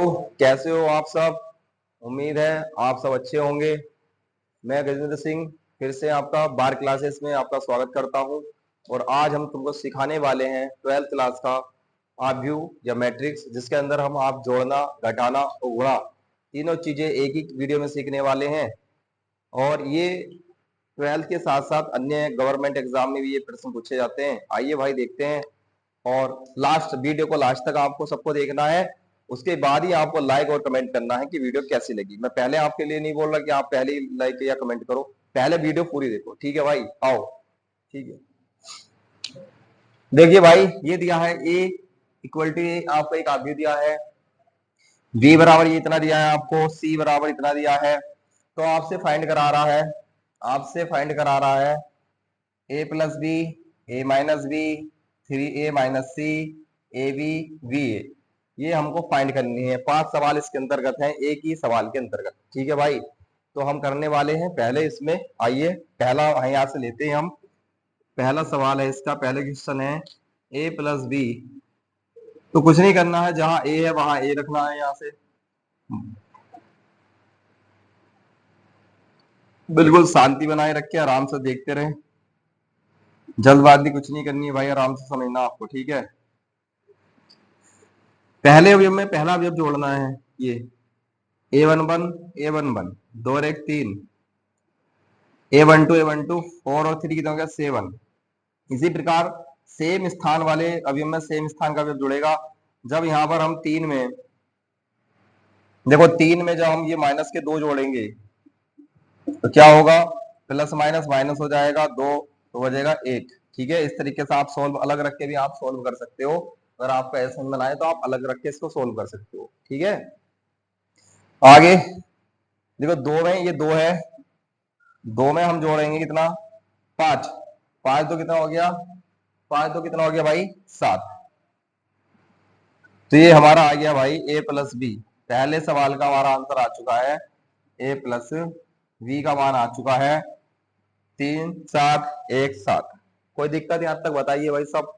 तो कैसे हो आप सब। उम्मीद है आप सब अच्छे होंगे। मैं गजेंद्र सिंह फिर से आपका बार क्लासेस में आपका स्वागत करता हूं। और आज हम तुमको सिखाने वाले हैं 12th क्लास का आव्यूह या मैट्रिक्स, जिसके अंदर हम आप जोड़ना, घटाना और गुणा तीनों चीजें एक ही वीडियो में सीखने वाले हैं। और ये 12th के साथ साथ अन्य गवर्नमेंट एग्जाम में भी ये प्रश्न पूछे जाते हैं। आइए भाई देखते हैं। और लास्ट वीडियो को लास्ट तक आपको सबको देखना है। उसके बाद ही आपको लाइक और कमेंट करना है कि वीडियो कैसी लगी। मैं पहले आपके लिए नहीं बोल रहा कि आप पहले ही लाइक या कमेंट करो, पहले वीडियो पूरी देखो। ठीक है भाई, आओ। ठीक है, देखिए भाई, ये दिया है ए इक्वल टू ए, आपको एक आव्यूह दिया है। बी बराबर ये इतना दिया है आपको, सी बराबर इतना दिया है। तो आपसे फाइंड करा रहा है, आपसे फाइंड करा रहा है A plus B, A minus B, 3a minus C, A B B A. ये हमको फाइंड करनी है। 5 सवाल इसके अंतर्गत हैं, एक ही सवाल के अंतर्गत। ठीक है भाई, तो हम करने वाले हैं पहले इसमें। आइए पहला यहाँ से लेते हैं हम। पहला सवाल है इसका, पहले क्वेश्चन है ए प्लस बी। तो कुछ नहीं करना है, जहां ए है वहां ए रखना है। यहाँ से बिल्कुल शांति बनाए रख के आराम से देखते रहे, जल्दबाजी कुछ नहीं करनी है भाई, आराम से समझना आपको। ठीक है, पहले अवयव में पहला अवयव जोड़ना है। ये a11 a11 2 और 1 3, a12 4 और 3 कितना हो गया 7। इसी प्रकार सेम स्थान वाले अवयव में सेम स्थान का अवयव जुड़ेगा। जब यहाँ पर हम 3 में देखो, 3 में जब हम ये माइनस के 2 जोड़ेंगे तो क्या होगा, प्लस माइनस माइनस हो जाएगा, 2 तो बचेगा 1। ठीक है, इस तरीके से आप सोल्व अलग रख के भी आप सोल्व कर सकते हो। अगर आपको ऐसा समझ में आए तो आप अलग रख के इसको सोल्व कर सकते हो। ठीक है, आगे देखो, 2 में ये 2 है, 2 में हम जोड़ेंगे कितना 5, 5 तो कितना हो गया, 5 तो कितना हो गया भाई 7। तो ये हमारा आ गया भाई a प्लस बी। पहले सवाल का हमारा आंसर आ चुका है, a प्लस बी का मान आ चुका है 3 7 1 7। कोई दिक्कत यहाँ तक बताइए भाई। सब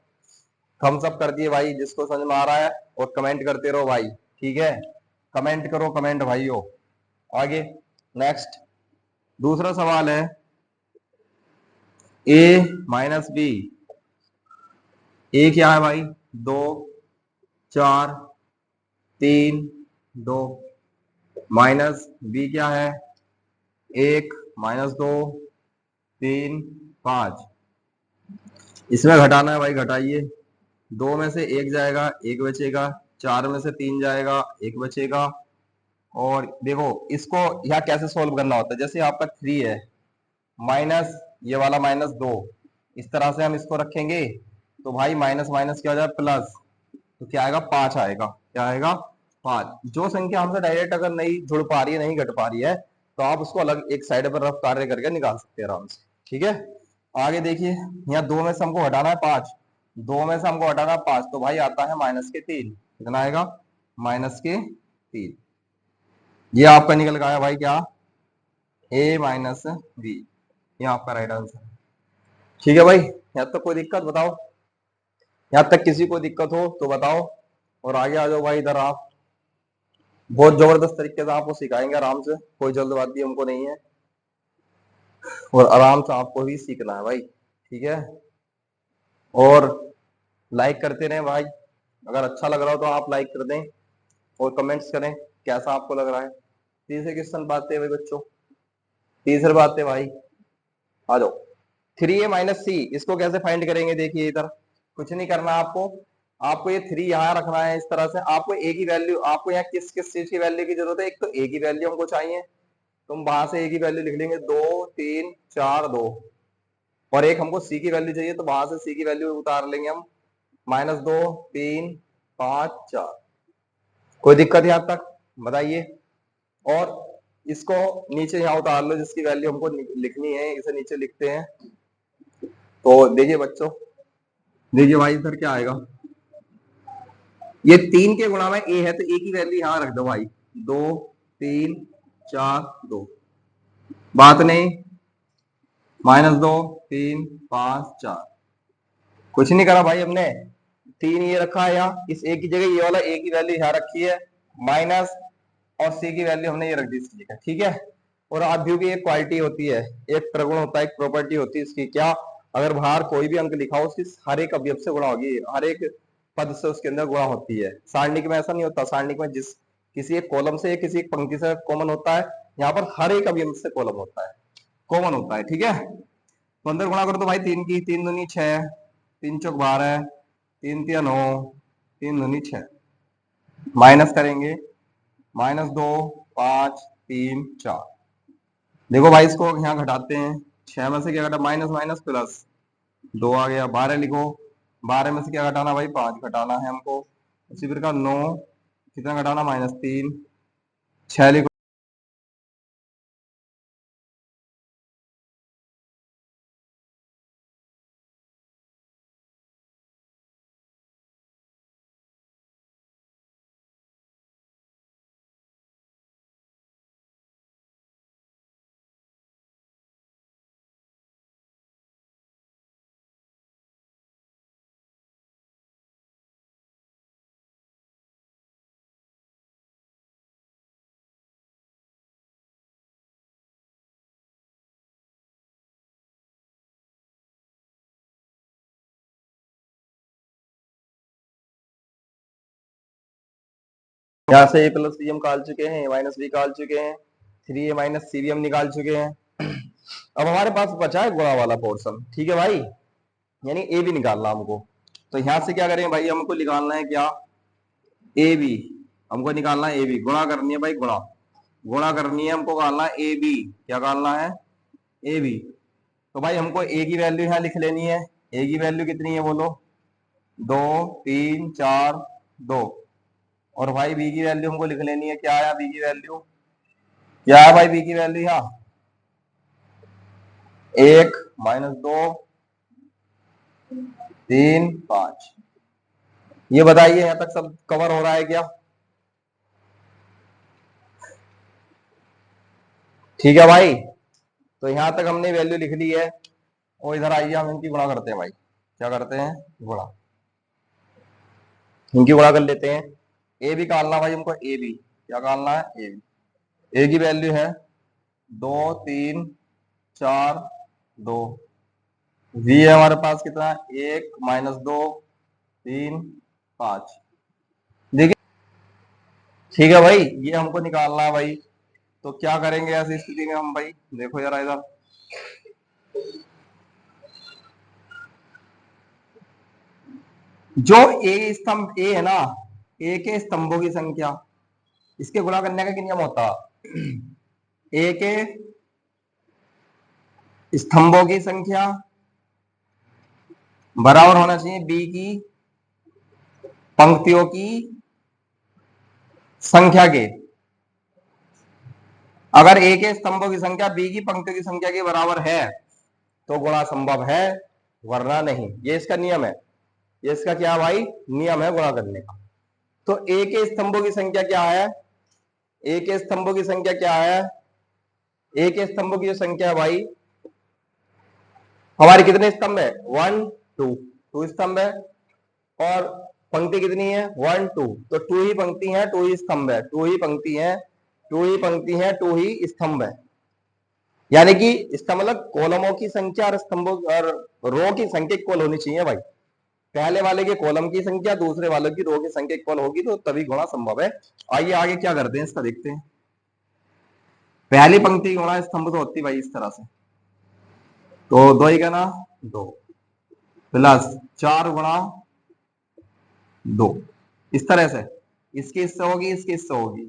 थम्स अप कर दिए भाई जिसको समझ में आ रहा है, और कमेंट करते रहो भाई। ठीक है, कमेंट करो, कमेंट भाइयों। आगे नेक्स्ट दूसरा सवाल है a माइनस बी। ए क्या है भाई 2 4 3 2, माइनस बी क्या है 1 माइनस 2 3 5। इसमें घटाना है भाई, घटाइए। 2 में से 1 जाएगा, 1 बचेगा। 4 में से 3 जाएगा, 1 बचेगा। और देखो इसको यहाँ कैसे सोल्व करना होता है। जैसे आपका 3 है, माइनस ये वाला माइनस 2, इस तरह से हम इसको रखेंगे तो भाई माइनस माइनस क्या हो जाए प्लस। तो क्या आएगा 5 आएगा। क्या आएगा 5। जो संख्या हमसे डायरेक्ट अगर नहीं जुड़ पा रही है, नहीं घट पा रही है, तो आप उसको अलग एक साइड पर रफ कार्य करके निकाल सकते हैं आराम से। ठीक है, आगे देखिए, यहाँ 2 में से हमको हटाना है 5, 2 में से हमको हटाना है 5, तो भाई आता है माइनस के 3। कितना आएगा माइनस के 3। ये आपका निकल गया भाई क्या a माइनस बी। ये आपका राइट आंसर। ठीक है भाई, यहाँ तक कोई दिक्कत बताओ, यहाँ तक किसी को दिक्कत हो तो बताओ। और आगे आ जाओ भाई इधर। आप बहुत जबरदस्त तरीके से आपको सिखाएंगे आराम से, कोई जल्दबाजी हमको नहीं है, और आराम से आपको ही सीखना है भाई। ठीक है, और लाइक करते रहें भाई। अगर अच्छा लग रहा हो तो आप लाइक कर दें और कमेंट्स करें कैसा आपको लग रहा है। तीसरे क्वेश्चन बात है भाई बच्चों, तीसरी बात है भाई, आ जाओ। 3a माइनस सी, इसको कैसे फाइंड करेंगे। देखिए इधर कुछ नहीं करना आपको, आपको ये 3 यहाँ रखना है इस तरह से। आपको a की वैल्यू, आपको यहाँ किस किस चीज की वैल्यू की जरूरत है। एक तो a की वैल्यू हमको चाहिए, तुम वहां से a की वैल्यू लिख लेंगे 2 3 4 2। और एक हमको c की वैल्यू चाहिए, तो वहां से c की वैल्यू उतार लेंगे हम, -2 3 5 4। कोई दिक्कत यहाँ तक बताइए। और इसको नीचे यहाँ उतार लो, जिसकी वैल्यू हमको लिखनी है, इसे नीचे लिखते हैं। तो देखिए बच्चों, देखिए भाई इधर क्या आएगा, ये 3 के गुणा में a है, तो a की वैल्यू यहां रख दो भाई, 2 3 4 2। बात नहीं, -2 3 5 4। कुछ नहीं करा भाई हमने, 3 ये रखा है यहाँ, इस a की जगह ये वाला a की वैल्यू यहाँ रखी है, माइनस, और सी की वैल्यू हमने ये रख दी इसकी जगह, ठीक है। और अवयव की एक क्वालिटी होती है, एक प्रगुण होता है, एक प्रॉपर्टी होती है इसकी, क्या, अगर बाहर कोई भी अंक लिखा हो उसकी हर एक अवयव से गुणा होगी, हर एक पद से उसके अंदर गुणा होती है। सारणिक में ऐसा नहीं होता, सारणिक में जिस किसी एक कॉलम से किसी एक पंक्ति से कॉमन होता है, यहाँ पर हर एक अवयव से कॉलम होता है, कॉमन होता है, ठीक है। तो अंदर गुणा करो तो भाई 3 की 3 दूनी 6, 3 चौक 12, 3 तिया 9, 3 दूनी 6, माइनस करेंगे, -2, 5, 3, 4। देखो भाई इसको यहाँ घटाते हैं, 6 में से क्या घटा, माइनस माइनस प्लस 2 आ गया। 12 लिखो, 12 में से क्या घटाना भाई, 5 घटाना है हमको। उसी प्रकार 9 कितना घटाना, -3। 6 लिखो, यहाँ से a प्लस बी हम निकाल चुके हैं, a माइनस बी निकाल चुके हैं, 3a माइनस सी भी हम निकाल चुके हैं। अब हमारे पास बचा है गुणा वाला पोर्शन, ठीक है भाई, यानी ए बी निकालना हमको। तो यहाँ से क्या करेंगे भाई, हमको निकालना है क्या, ए बी, हमको निकालना है ए बी, गुणा करनी है भाई, गुणा गुणा करनी है हमको, निकालना है ए बी, क्या निकालना है, ए बी। तो भाई हमको ए की वैल्यू यहाँ लिख लेनी है, ए की वैल्यू कितनी है बोलो, 2, 3, 4, 2। और भाई बी की वैल्यू हमको लिख लेनी है, क्या आया बी की वैल्यू, क्या है भाई बी की वैल्यू यहाँ, 1, -2, 3, 5। ये बताइए यहाँ तक सब कवर हो रहा है क्या, ठीक है भाई। तो यहां तक हमने वैल्यू लिख ली है, और इधर आइए हम इनकी गुणा करते हैं भाई, क्या करते हैं, गुणा, इनकी गुणा कर लेते हैं। ए बी निकालना भाई हमको, ए बी क्या निकालना है, ए बी, ए की वैल्यू है 2, 3, 4, 2। वी है हमारे पास कितना, 1, -2, 3, 5। देखिए, ठीक है भाई, ये हमको निकालना है भाई। तो क्या करेंगे ऐसी स्थिति में हम भाई, देखो जरा इधर, जो ए स्तंभ ए है ना, ए के स्तंभों की संख्या, इसके गुणा करने का क्या नियम होता, ए के स्तंभों की संख्या बराबर होना चाहिए बी की पंक्तियों की संख्या के। अगर ए के स्तंभों की संख्या बी की पंक्तियों की संख्या के बराबर है तो गुणा संभव है, वरना नहीं। ये इसका नियम है, ये इसका क्या भाई, नियम है गुणा करने का। तो ए के स्तंभों की संख्या क्या है, ए के स्तंभों की संख्या क्या है, ए के स्तंभों की जो संख्या है भाई, हमारे कितने स्तंभ है, 1, 2 स्तंभ है, और पंक्ति कितनी है, 1, 2, तो 2 ही पंक्ति है, 2 ही स्तंभ है, 2 ही पंक्ति है, 2 ही पंक्ति है, 2 ही स्तंभ है। यानी कि इसका मतलब कॉलमों की संख्या और स्तंभों और रो की संख्या इक्वल होनी चाहिए भाई। पहले वाले के कॉलम की संख्या दूसरे वालों की रो की संख्या इक्वल होगी तो तभी गुणा संभव है। आइए आगे क्या करते हैं इसका देखते हैं। पहली पंक्ति गुणा स्तंभ तो होती भाई इस तरह से, तो 2 ही का ना 2 प्लस 4 गुणा 2, इस तरह से, इसकी इससे होगी, इसकी इससे होगी,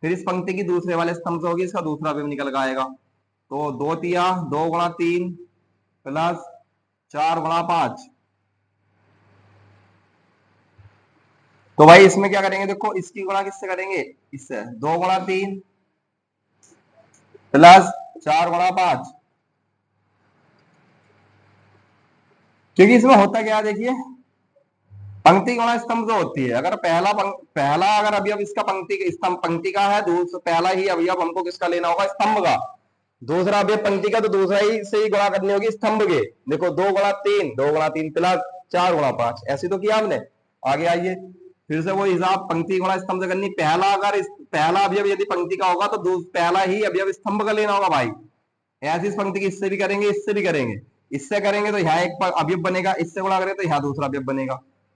फिर इस पंक्ति की दूसरे वाले स्तंभ से होगी, इसका दूसरा भी निकल के आएगा। तो 2 तिया 2 गुणा 3 प्लस 4 गुणा 5। तो भाई इसमें क्या करेंगे, देखो इसकी गुणा किससे करेंगे, इससे, 2 गुणा 3 प्लस 4 गुणा 5। क्योंकि इसमें होता क्या है, देखिए पंक्ति गुणा स्तंभ जो होती है, अगर पहला अगर अवयव इसका पंक्ति स्तंभ पंक्ति का है, पहला ही अवयव हमको किसका लेना होगा, स्तंभ का। दूसरा अवयव पंक्ति का, तो दूसरा ही से ही गुणा करनी होगी स्तंभ के। देखो 2 गुणा 3 प्लस 4 गुणा 5, ऐसे तो किया हमने। आगे आइए, फिर से वो हिसाब पंक्ति गुणा स्तंभ से करनी। पहला अवयव यदि पंक्ति का होगा तो पहला ही अवयव स्तंभ का लेना होगा भाई। ऐसी इस पंक्ति की इससे भी करेंगे, इससे भी करेंगे। इससे करेंगे तो यहाँ एक अवयव बनेगा, इससे गुणा करेंगे तो यहाँ दूसरा अवयव बनेगा।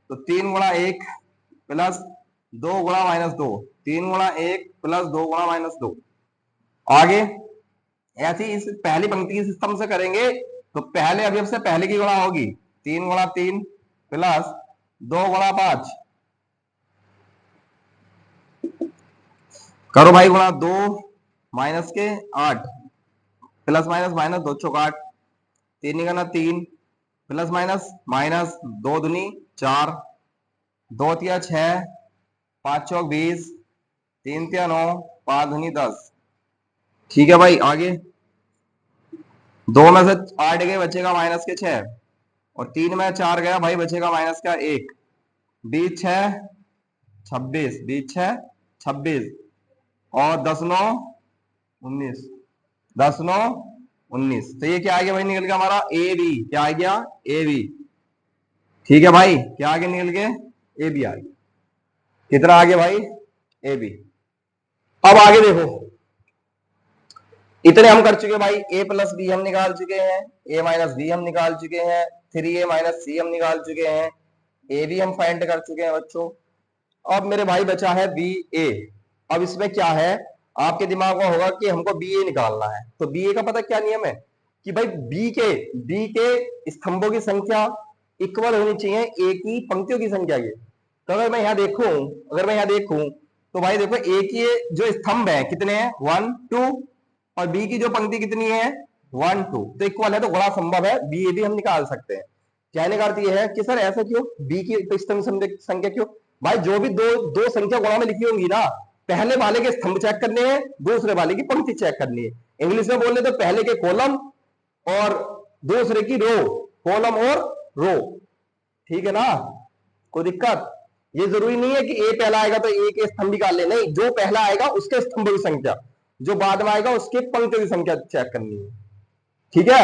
तो 3 गुणा 1 प्लस 2 गुणा माइनस 2, 3 गुणा 1 प्लस 2 गुणा माइनस 2। आगे ऐसी इस पहली पंक्ति की सिस्टम से करेंगे तो पहले अवयव से पहले की गुणा होगी। 3 गुणा 3 प्लस 2 गुणा 5, करो भाई गुणा 2 माइनस के 8 प्लस माइनस माइनस 2 चौक 8, 3 गुना 3 प्लस माइनस माइनस 2 दूनी 4, 2 तिया 6, 5 चौक 20, 3 तिया 9, 5 दूनी 10। ठीक है भाई। आगे 2 में से 8 गए बचेगा माइनस के 6, और 3 में 4 गया भाई बचेगा माइनस का 1, 20 6 26, 20 6 26, और 10 9 19, 10 9 19। तो ये क्या आ गया भाई निकल गया हमारा ए बी। क्या आ गया? A B. ठीक है भाई, क्या आगे निकल के ए बी आ गया। कितना आगे भाई? A B. अब आगे देखो, इतने हम कर चुके भाई। ए प्लस बी हम निकाल चुके हैं, ए माइनस बी हम निकाल चुके हैं, 3a माइनस सी हम निकाल चुके हैं, ए बी हम फाइंड कर चुके हैं बच्चों। अब मेरे भाई बचा है बी ए। अब इसमें क्या है, आपके दिमाग में होगा कि हमको बी ए निकालना है। तो बी ए का पता क्या नियम है कि भाई बी के स्तंभों की संख्या इक्वल होनी चाहिए ए की पंक्तियों की संख्या की। तो अगर मैं यहाँ देखूं तो भाई देखो ए की जो स्तंभ है कितने हैं? 1 2, और बी की जो पंक्ति कितनी है? 1 2। तो इक्वल है तो गुणा संभव है, बी ए भी हम निकाल सकते हैं। कहने का अर्थ यह है कि सर ऐसा क्यों, बी की स्तंभ संख्या क्यों? भाई जो भी दो संख्या गुणा में लिखी होंगी ना, पहले वाले के स्तंभ चेक करने हैं, दूसरे वाले की पंक्ति चेक करनी है। इंग्लिश में बोल रहे तो पहले के कॉलम और दूसरे की रो, कॉलम और रो। ठीक है ना? कोई दिक्कत? ये जरूरी नहीं है कि ए पहला आएगा तो ए के स्तंभ निकाल ले, नहीं, जो पहला आएगा उसके स्तंभ की संख्या, जो बाद में आएगा उसके पंक्ति की संख्या चेक करनी है। ठीक है?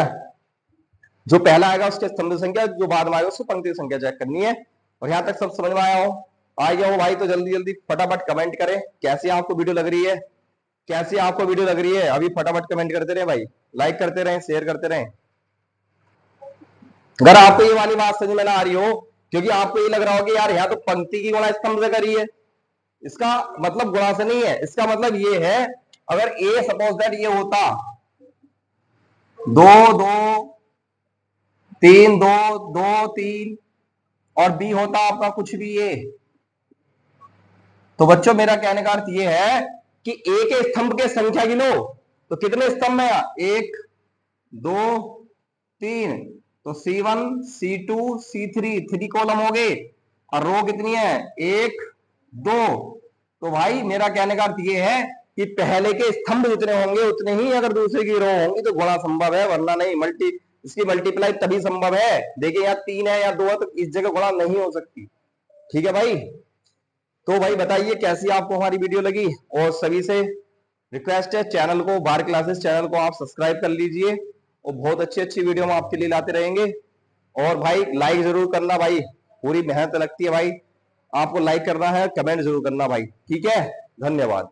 जो पहला आएगा उसके स्तंभ की संख्या, जो बाद में आएगा उसकी पंक्ति की संख्या चेक करनी है। और यहां तक सब समझ में आया हो? आ गया हो भाई तो जल्दी जल्दी फटाफट कमेंट करें कैसी आपको वीडियो लग रही है, कैसी आपको वीडियो लग रही है। अभी फटाफट कमेंट करते रहे भाई, लाइक करते रहे, शेयर करते रहे। अगर आपको ये वाली बात समझ में ना आ रही हो, क्योंकि आपको ये लग रहा हो कि यार यहाँ तो पंक्ति की गुणा स्तंभ से करी है, इसका मतलब गुणा से नहीं है। इसका मतलब ये है, अगर ए सपोज दैट ये होता 2 2 3 2 2 3, और बी होता आपका कुछ भी ये, तो बच्चों मेरा कहने का अर्थ ये है कि ए के स्तंभ के संख्या गिनो तो कितने स्तंभ है? 1 2 3, तो C1 C2 C3, 3 कॉलम हो गए, और रो कितनी है? 1 2। तो भाई मेरा कहने का अर्थ ये है कि पहले के स्तंभ जितने होंगे उतने ही अगर दूसरे की रो होंगी तो गुणा संभव है, वरना नहीं। इसकी मल्टीप्लाई तभी संभव है। देखिए यहाँ 3 है या 2 है तो इस जगह गुणा नहीं हो सकती। ठीक है भाई? तो भाई बताइए कैसी आपको हमारी वीडियो लगी, और सभी से रिक्वेस्ट है चैनल को, बार क्लासेस चैनल को आप सब्सक्राइब कर लीजिए, और बहुत अच्छी अच्छी वीडियो हम आपके लिए लाते रहेंगे। और भाई लाइक जरूर करना भाई, पूरी मेहनत लगती है भाई, आपको लाइक करना है, कमेंट जरूर करना भाई। ठीक है? धन्यवाद।